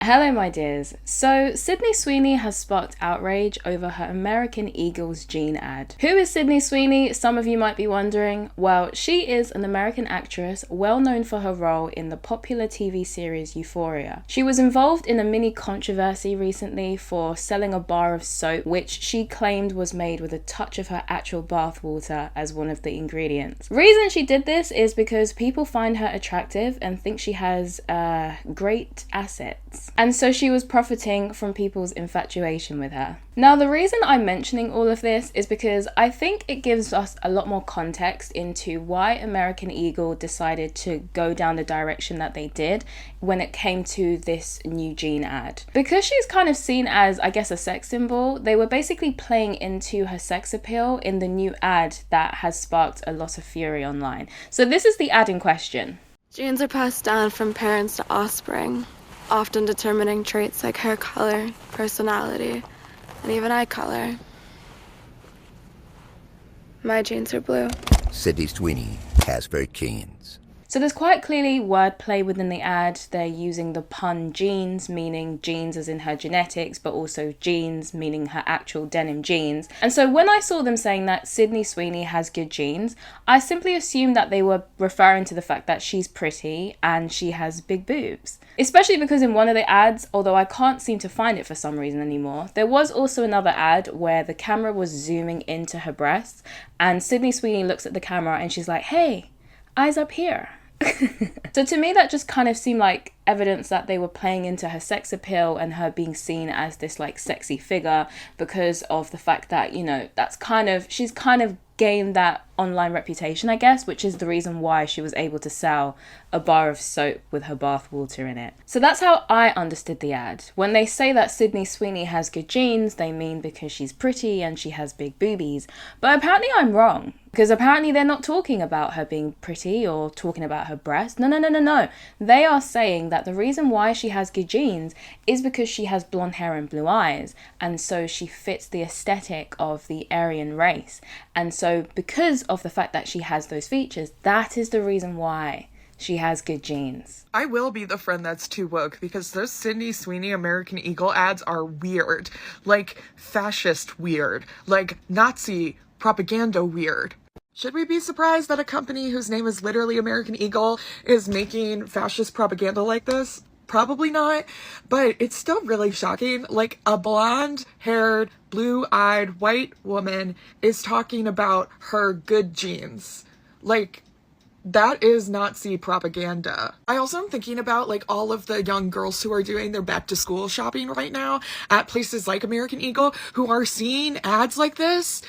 Hello, my dears. So, Sydney Sweeney has sparked outrage over her American Eagles jean ad. Who is Sydney Sweeney? Some of you might be wondering. Well, she is an American actress well known for her role in the popular TV series Euphoria. She was involved in a mini controversy recently for selling a bar of soap, which she claimed was made with a touch of her actual bathwater as one of the ingredients. The reason she did this is because people find her attractive and think she has great assets. And so she was profiting from people's infatuation with her. Now, the reason I'm mentioning all of this is because I think it gives us a lot more context into why American Eagle decided to go down the direction that they did when it came to this new jean ad. Because she's kind of seen as, I guess, a sex symbol, they were basically playing into her sex appeal in the new ad that has sparked a lot of fury online. So this is the ad in question. Genes are passed down from parents to offspring, often determining traits like hair color, personality, and even eye color. My genes are blue. Sydney Sweeney has her genes. So there's quite clearly wordplay within the ad. They're using the pun genes, meaning genes as in her genetics, but also jeans, meaning her actual denim jeans. And so when I saw them saying that Sydney Sweeney has good genes, I simply assumed that they were referring to the fact that she's pretty and she has big boobs. Especially because in one of the ads, although I can't seem to find it for some reason anymore, there was also another ad where the camera was zooming into her breasts and Sydney Sweeney looks at the camera and she's like, "Hey, eyes up here." So to me that just kind of seemed like evidence that they were playing into her sex appeal and her being seen as this like sexy figure because of the fact that, you know, she's kind of gained that online reputation, I guess, which is the reason why she was able to sell a bar of soap with her bath water in it. So that's how I understood the ad. When they say that Sydney Sweeney has good genes, they mean because she's pretty and she has big boobies. But apparently I'm wrong, because apparently they're not talking about her being pretty or talking about her breasts. No. They are saying that the reason why she has good genes is because she has blonde hair and blue eyes, and so she fits the aesthetic of the Aryan race. And so because of the fact that she has those features, that is the reason why she has good genes. I will be the friend that's too woke because those Sydney Sweeney American Eagle ads are weird. Like fascist weird. Like Nazi propaganda weird. Should we be surprised that a company whose name is literally American Eagle is making fascist propaganda like this? Probably not, but it's still really shocking. Like a blonde-haired, blue-eyed white woman is talking about her good genes. Like, that is Nazi propaganda. I also am thinking about like all of the young girls who are doing their back to school shopping right now at places like American Eagle who are seeing ads like this.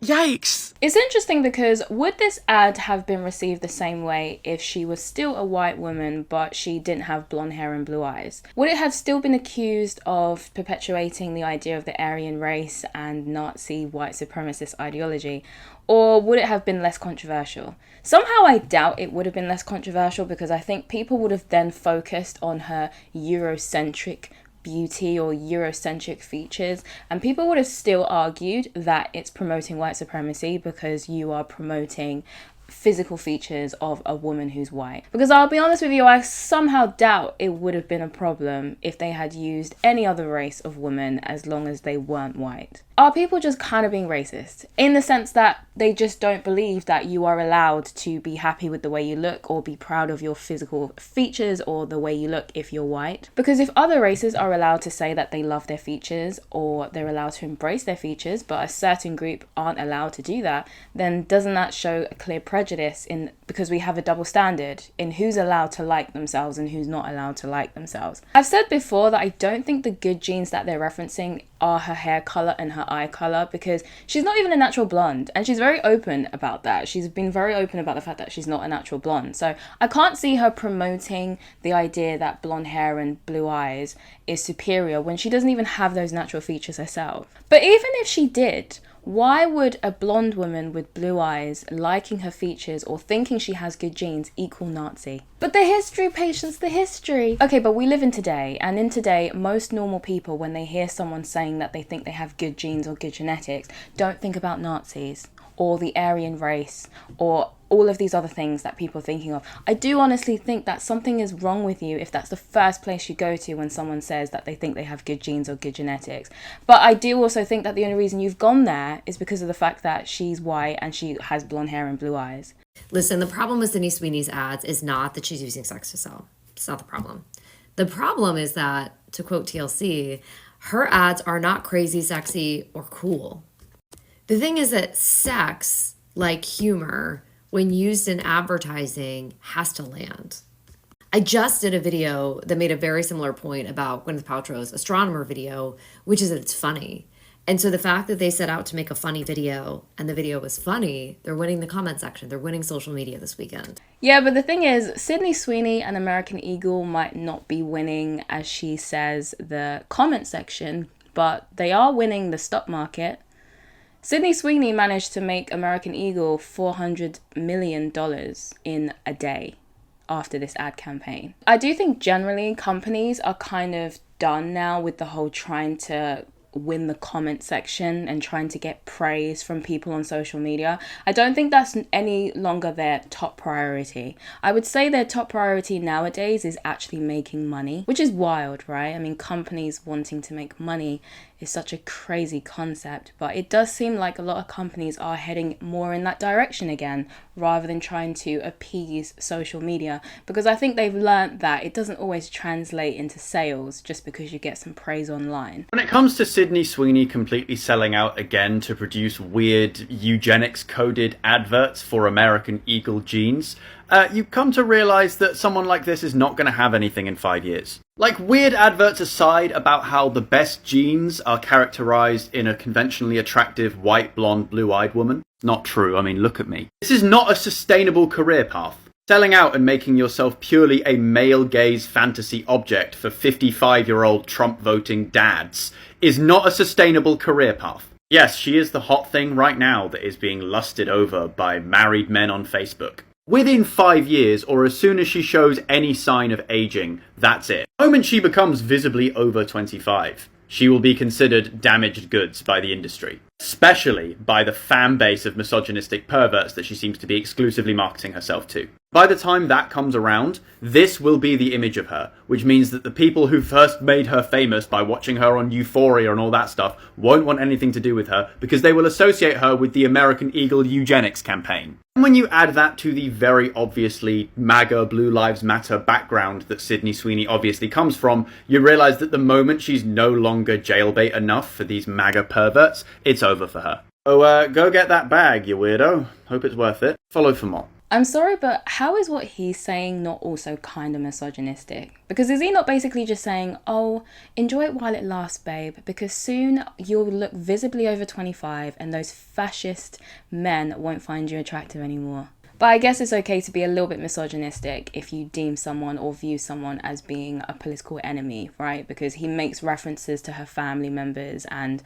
Yikes. It's interesting because would this ad have been received the same way if she was still a white woman but she didn't have blonde hair and blue eyes? Would it have still been accused of perpetuating the idea of the Aryan race and Nazi white supremacist ideology? Or would it have been less controversial? Somehow I doubt it would have been less controversial because I think people would have then focused on her Eurocentric beauty or Eurocentric features, and people would have still argued that it's promoting white supremacy because you are promoting physical features of a woman who's white. Because I'll be honest with you, I somehow doubt it would have been a problem if they had used any other race of woman as long as they weren't white. Are people just kind of being racist? In the sense that they just don't believe that you are allowed to be happy with the way you look or be proud of your physical features or the way you look if you're white? Because if other races are allowed to say that they love their features or they're allowed to embrace their features, but a certain group aren't allowed to do that, then doesn't that show a clear prejudice because we have a double standard in who's allowed to like themselves and who's not allowed to like themselves? I've said before that I don't think the good genes that they're referencing are her hair color and her eye color, because she's not even a natural blonde, and she's very open about that. She's been very open about the fact that she's not a natural blonde. So I can't see her promoting the idea that blonde hair and blue eyes is superior when she doesn't even have those natural features herself. But even if she did, why would a blonde woman with blue eyes liking her features or thinking she has good genes equal Nazi? But the history, Patience, the history. Okay, but we live in today, and in today, most normal people, when they hear someone saying that they think they have good genes or good genetics, don't think about Nazis. or the Aryan race, or all of these other things that people are thinking of. I do honestly think that something is wrong with you if that's the first place you go to when someone says that they think they have good genes or good genetics. But I do also think that the only reason you've gone there is because of the fact that she's white and she has blonde hair and blue eyes. Listen, the problem with Sydney Sweeney's ads is not that she's using sex to sell. It's not the problem. The problem is that, to quote TLC, her ads are not crazy, sexy, or cool. The thing is that sex, like humor, when used in advertising, has to land. I just did a video that made a very similar point about Gwyneth Paltrow's astronomer video, which is that it's funny. And so the fact that they set out to make a funny video and the video was funny, they're winning the comment section. They're winning social media this weekend. Yeah, but the thing is, Sydney Sweeney and American Eagle might not be winning, as she says, the comment section, but they are winning the stock market. Sydney Sweeney managed to make American Eagle $400 million in a day after this ad campaign. I do think generally companies are kind of done now with the whole trying to win the comment section and trying to get praise from people on social media. I don't think that's any longer their top priority. I would say their top priority nowadays is actually making money, which is wild, right? I mean, companies wanting to make money is such a crazy concept, but it does seem like a lot of companies are heading more in that direction again, rather than trying to appease social media, because I think they've learned that it doesn't always translate into sales just because you get some praise online. When it comes to Sydney Sweeney completely selling out again to produce weird eugenics-coded adverts for American Eagle jeans, you come to realise that someone like this is not going to have anything in 5 years. Like, weird adverts aside about how the best genes are characterised in a conventionally attractive white, blonde, blue-eyed woman. Not true, I mean, look at me. This is not a sustainable career path. Selling out and making yourself purely a male gaze fantasy object for 55-year-old Trump-voting dads is not a sustainable career path. Yes, she is the hot thing right now that is being lusted over by married men on Facebook. Within 5 years, or as soon as she shows any sign of aging, that's it. The moment she becomes visibly over 25, she will be considered damaged goods by the industry, especially by the fan base of misogynistic perverts that she seems to be exclusively marketing herself to. By the time that comes around, this will be the image of her, which means that the people who first made her famous by watching her on Euphoria and all that stuff won't want anything to do with her because they will associate her with the American Eagle eugenics campaign. And when you add that to the very obviously MAGA Blue Lives Matter background that Sydney Sweeney obviously comes from, you realise that the moment she's no longer jailbait enough for these MAGA perverts, it's over for her. So go get that bag, you weirdo. Hope it's worth it. Follow for more. I'm sorry, but how is what he's saying not also kind of misogynistic? Because is he not basically just saying, oh, enjoy it while it lasts, babe, because soon you'll look visibly over 25 and those fascist men won't find you attractive anymore? But I guess it's okay to be a little bit misogynistic if you deem someone or view someone as being a political enemy, right? Because he makes references to her family members and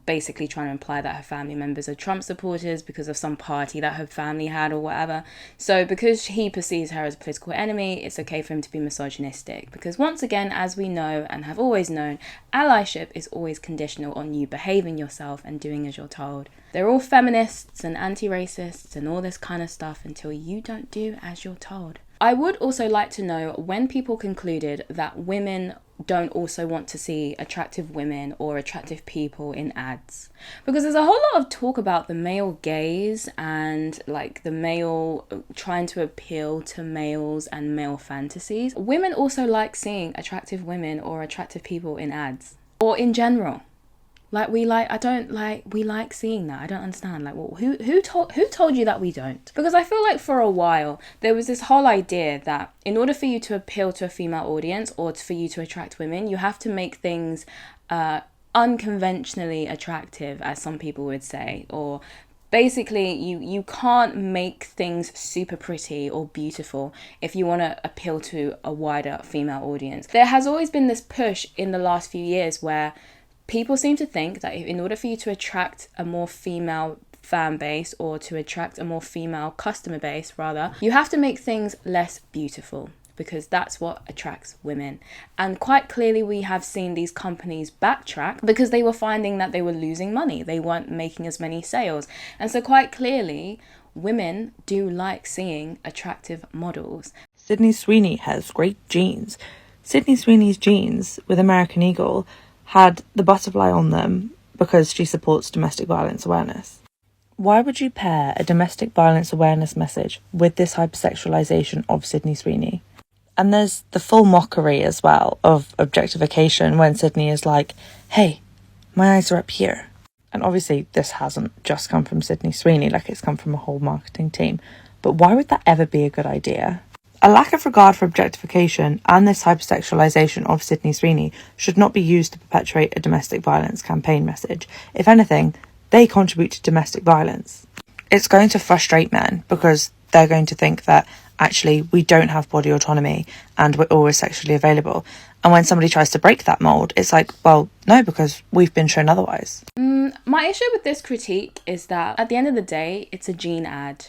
basically trying to imply that her family members are Trump supporters because of some party that her family had or whatever. So because he perceives her as a political enemy, it's okay for him to be misogynistic. Because once again, as we know and have always known, allyship is always conditional on you behaving yourself and doing as you're told. They're all feminists and anti-racists and all this kind of stuff until you don't do as you're told. I would also like to know when people concluded that women don't also want to see attractive women or attractive people in ads. Because there's a whole lot of talk about the male gaze and like the male trying to appeal to males and male fantasies. Women also like seeing attractive women or attractive people in ads. Or in general. We like seeing that. I don't understand. Like, well, who told you that we don't? Because I feel like for a while there was this whole idea that in order for you to appeal to a female audience or for you to attract women, you have to make things unconventionally attractive, as some people would say, or basically you can't make things super pretty or beautiful if you want to appeal to a wider female audience. There has always been this push in the last few years where people seem to think that in order for you to attract a more female fan base or to attract a more female customer base, rather, you have to make things less beautiful. because that's what attracts women. And quite clearly we have seen these companies backtrack because they were finding that they were losing money. They weren't making as many sales. And so quite clearly women do like seeing attractive models. Sydney Sweeney has great genes. Sydney Sweeney's jeans with American Eagle had the butterfly on them because she supports domestic violence awareness. Why would you pair a domestic violence awareness message with this hypersexualization of Sydney Sweeney? And there's the full mockery as well of objectification when Sydney is like, hey, my eyes are up here. And obviously this hasn't just come from Sydney Sweeney, like it's come from a whole marketing team. But why would that ever be a good idea? A lack of regard for objectification and this hypersexualization of Sydney Sweeney should not be used to perpetuate a domestic violence campaign message. If anything, they contribute to domestic violence. It's going to frustrate men because they're going to think that actually we don't have body autonomy and we're always sexually available. And when somebody tries to break that mold, it's like, well, no, because we've been shown otherwise. My issue with this critique is that at the end of the day, it's a jean ad.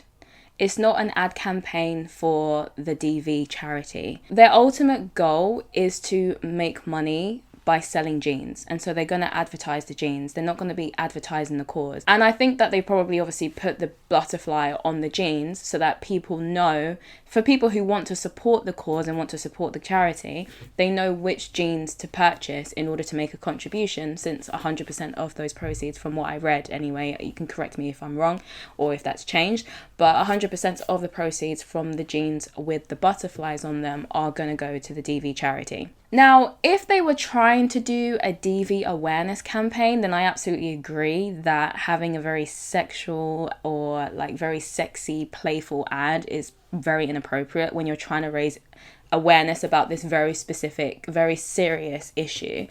It's not an ad campaign for the DV charity. Their ultimate goal is to make money by selling jeans, and so they're going to advertise the jeans. They're not going to be advertising the cause. And I think that they probably obviously put the butterfly on the jeans so that people know, for people who want to support the cause and want to support the charity, they know which jeans to purchase in order to make a contribution, since 100% of those proceeds, from what I read anyway, you can correct me if I'm wrong or if that's changed, but 100% of the proceeds from the jeans with the butterflies on them are going to go to the DV charity. Now, if they were trying to do a DV awareness campaign, then I absolutely agree that having a very sexual or like very sexy, playful ad is very inappropriate when you're trying to raise awareness about this very specific, very serious issue.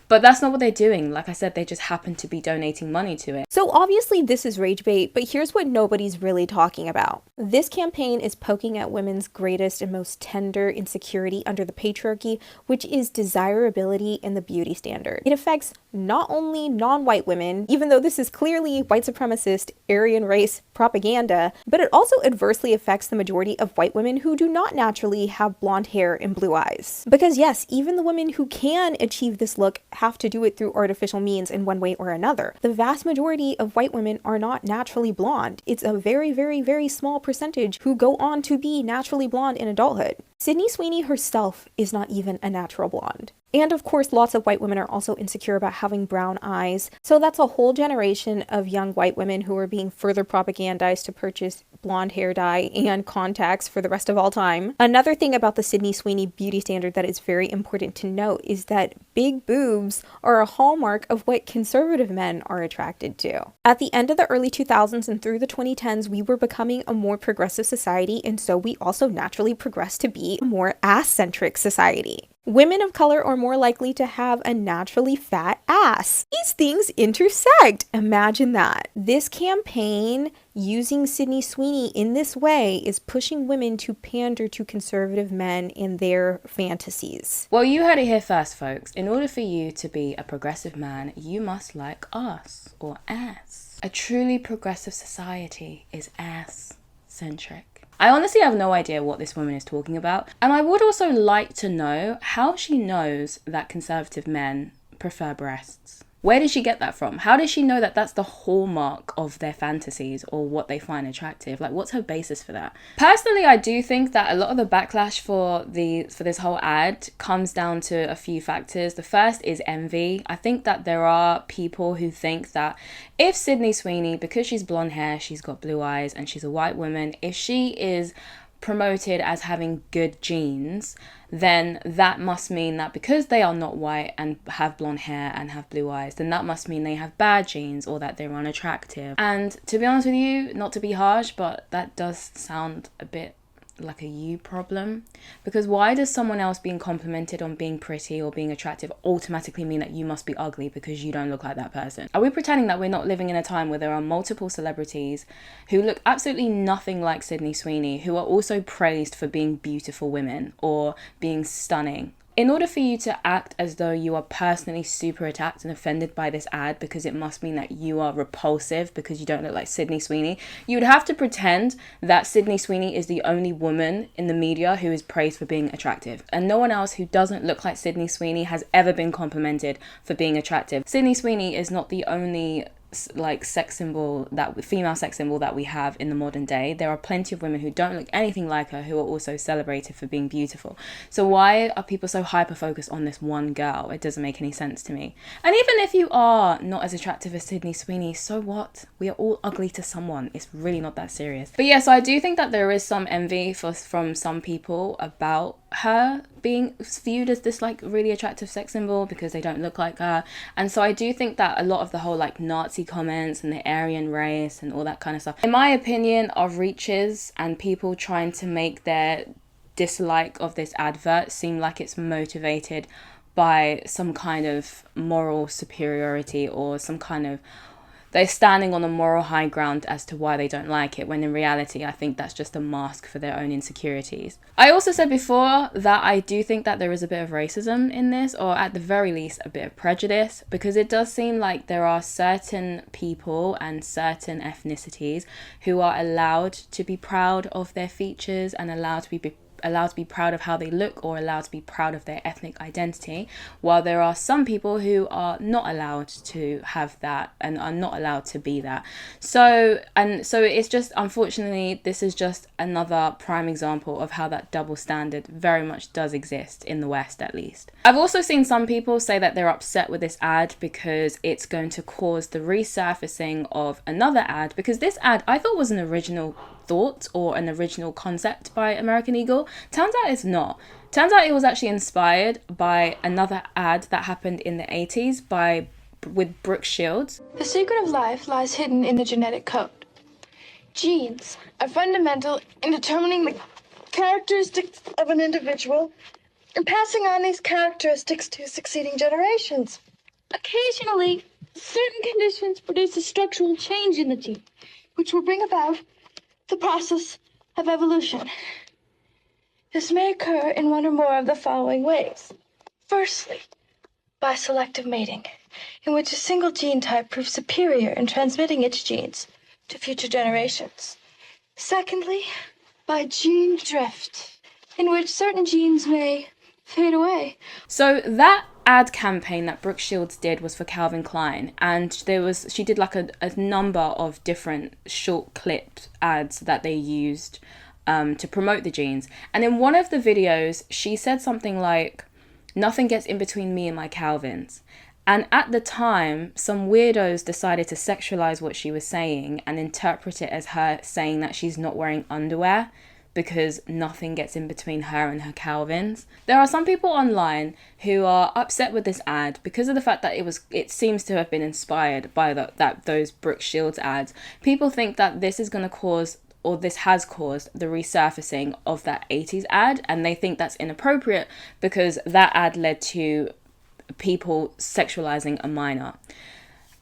But that's not what they're doing. Like I said, they just happen to be donating money to it. So obviously this is rage bait, but here's what nobody's really talking about. This campaign is poking at women's greatest and most tender insecurity under the patriarchy, which is desirability and the beauty standard. It affects not only non-white women, even though this is clearly white supremacist, Aryan race propaganda, but it also adversely affects the majority of white women who do not naturally have blonde hair and blue eyes. Because yes, even the women who can achieve this look have to do it through artificial means in one way or another. The vast majority of white women are not naturally blonde. It's a very, very, very small percentage who go on to be naturally blonde in adulthood. Sydney Sweeney herself is not even a natural blonde. And of course, lots of white women are also insecure about having brown eyes. So that's a whole generation of young white women who are being further propagandized to purchase blonde hair dye and contacts for the rest of all time. Another thing about the Sydney Sweeney beauty standard that is very important to note is that big boobs are a hallmark of what conservative men are attracted to. At the end of the early 2000s and through the 2010s, we were becoming a more progressive society, and so we also naturally progressed to be a more ass-centric society. Women of color are more likely to have a naturally fat ass. These things intersect. Imagine that. This campaign using Sydney Sweeney in this way is pushing women to pander to conservative men in their fantasies. Well, you heard it here first, folks. In order for you to be a progressive man, you must like ass or ass. A truly progressive society is ass-centric. I honestly have no idea what this woman is talking about. And I would also like to know how she knows that conservative men prefer breasts. Where did she get that from? How does she know that that's the hallmark of their fantasies or what they find attractive? Like, what's her basis for that? Personally, I do think that a lot of the backlash for this whole ad comes down to a few factors. The first is envy. I think that there are people who think that if Sydney Sweeney, because she's blonde hair, she's got blue eyes, and she's a white woman, if she is promoted as having good genes, then that must mean that because they are not white and have blonde hair and have blue eyes, then that must mean they have bad genes or that they're unattractive. And to be honest with you, not to be harsh, but that does sound a bit like a you problem, because why does someone else being complimented on being pretty or being attractive automatically mean that you must be ugly because you don't look like that person? Are we pretending that we're not living in a time where there are multiple celebrities who look absolutely nothing like Sydney Sweeney, who are also praised for being beautiful women or being stunning? in order for you to act as though you are personally super attacked and offended by this ad, because it must mean that you are repulsive because you don't look like Sydney Sweeney, you would have to pretend that Sydney Sweeney is the only woman in the media who is praised for being attractive, and no one else who doesn't look like Sydney Sweeney has ever been complimented for being attractive. Sydney Sweeney is not the only like female sex symbol that we have in the modern day. There are plenty of women who don't look anything like her who are also celebrated for being beautiful. So why are people so hyper focused on this one girl? It doesn't make any sense to me. And even if you are not as attractive as Sydney Sweeney, so what? We are all ugly to someone. It's really not that serious. But yeah, so I do think that there is some envy from some people about her being viewed as this like really attractive sex symbol because they don't look like her. And so I do think that a lot of the whole like Nazi comments and the Aryan race and all that kind of stuff, in my opinion, are reaches and people trying to make their dislike of this advert seem like it's motivated by some kind of moral superiority or some kind of they're standing on a moral high ground as to why they don't like it, when in reality, I think that's just a mask for their own insecurities. I also said before that I do think that there is a bit of racism in this, or at the very least, a bit of prejudice, because it does seem like there are certain people and certain ethnicities who are allowed to be proud of their features and allowed to be proud of how they look, or allowed to be proud of their ethnic identity, while there are some people who are not allowed to have that and are not allowed to be that. So it's just, unfortunately, this is just another prime example of how that double standard very much does exist in the West, at least. I've also seen some people say that they're upset with this ad because it's going to cause the resurfacing of another ad, because this ad I thought was an original thought or an original concept by American Eagle. Turns out it's not. Turns out it was actually inspired by another ad that happened in the 80s with Brooke Shields. The secret of life lies hidden in the genetic code. Genes are fundamental in determining the characteristics of an individual and passing on these characteristics to succeeding generations. Occasionally, certain conditions produce a structural change in the gene, which will bring about the process of evolution. This may occur in one or more of the following ways. Firstly, by selective mating, in which a single gene type proves superior in transmitting its genes to future generations. Secondly, by gene drift, in which certain genes may fade away. So that ad campaign that Brooke Shields did was for Calvin Klein, and she did like a number of different short clipped ads that they used to promote the jeans. And in one of the videos she said something like, "Nothing gets in between me and my Calvins." And at the time, some weirdos decided to sexualize what she was saying and interpret it as her saying that she's not wearing underwear because nothing gets in between her and her Calvins. There are some people online who are upset with this ad because of the fact that it seems to have been inspired by those Brooke Shields ads. People think that this is going to cause, or this has caused, the resurfacing of that 80s ad, and they think that's inappropriate because that ad led to people sexualizing a minor.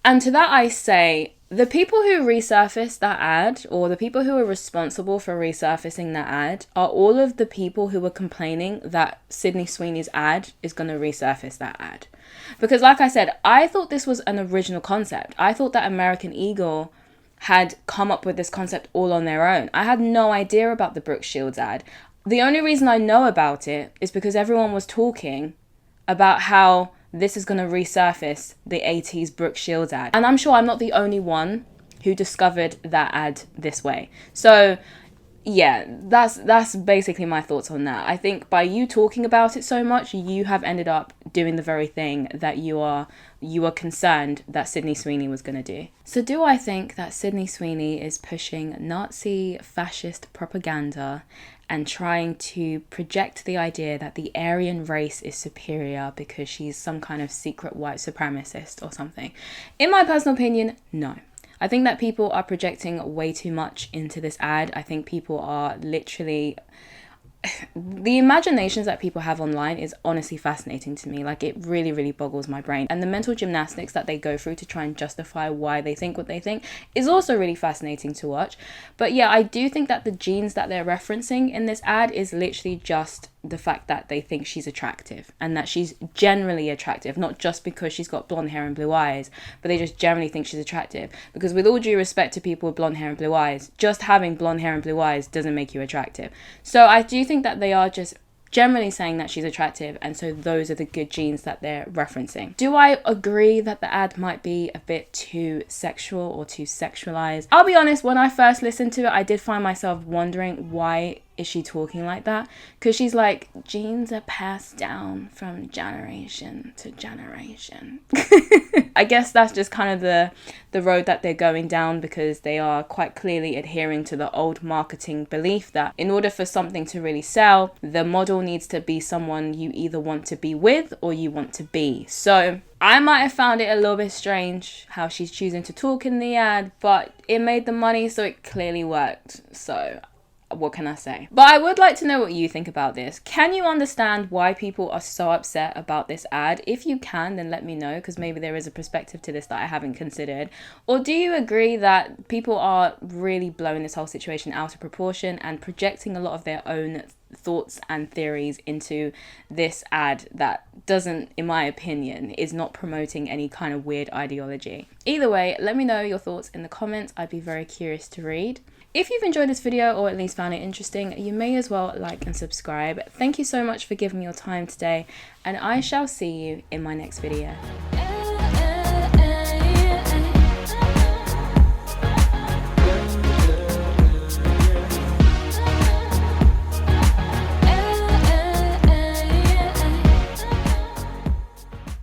And to that I say, the people who resurfaced that ad, or the people who are responsible for resurfacing that ad, are all of the people who were complaining that Sydney Sweeney's ad is going to resurface that ad. Because like I said, I thought this was an original concept. I thought that American Eagle had come up with this concept all on their own. I had no idea about the Brooke Shields ad. The only reason I know about it is because everyone was talking about how this is going to resurface the 80s Brooke Shields ad. And I'm sure I'm not the only one who discovered that ad this way. So yeah, that's basically my thoughts on that. I think by you talking about it so much, you have ended up doing the very thing that you are concerned that Sydney Sweeney was going to do. So do I think that Sydney Sweeney is pushing Nazi fascist propaganda and trying to project the idea that the Aryan race is superior because she's some kind of secret white supremacist or something? In my personal opinion, no. I think that people are projecting way too much into this ad. I think people are literally the imaginations that people have online is honestly fascinating to me. Like, it really, really boggles my brain. And the mental gymnastics that they go through to try and justify why they think what they think is also really fascinating to watch. But yeah, I do think that the genes that they're referencing in this ad is literally just the fact that they think she's attractive, and that she's generally attractive, not just because she's got blonde hair and blue eyes, but they just generally think she's attractive. Because with all due respect to people with blonde hair and blue eyes, just having blonde hair and blue eyes doesn't make you attractive. So I do think that they are just generally saying that she's attractive, and so those are the good genes that they're referencing. Do I agree that the ad might be a bit too sexual or too sexualized? I'll be honest, when I first listened to it, I did find myself wondering, why is she talking like that? Because she's like, genes are passed down from generation to generation. I guess that's just kind of the road that they're going down, because they are quite clearly adhering to the old marketing belief that in order for something to really sell, the model needs to be someone you either want to be with or you want to be. So I might have found it a little bit strange how she's choosing to talk in the ad, but it made the money, so it clearly worked. So what can I say? But I would like to know what you think about this. Can you understand why people are so upset about this ad? If you can, then let me know, because maybe there is a perspective to this that I haven't considered. Or do you agree that people are really blowing this whole situation out of proportion and projecting a lot of their own thoughts and theories into this ad that doesn't, in my opinion, is not promoting any kind of weird ideology? Either way, let me know your thoughts in the comments. I'd be very curious to read. If you've enjoyed this video, or at least found it interesting, you may as well like and subscribe. Thank you so much for giving me your time today, and I shall see you in my next video.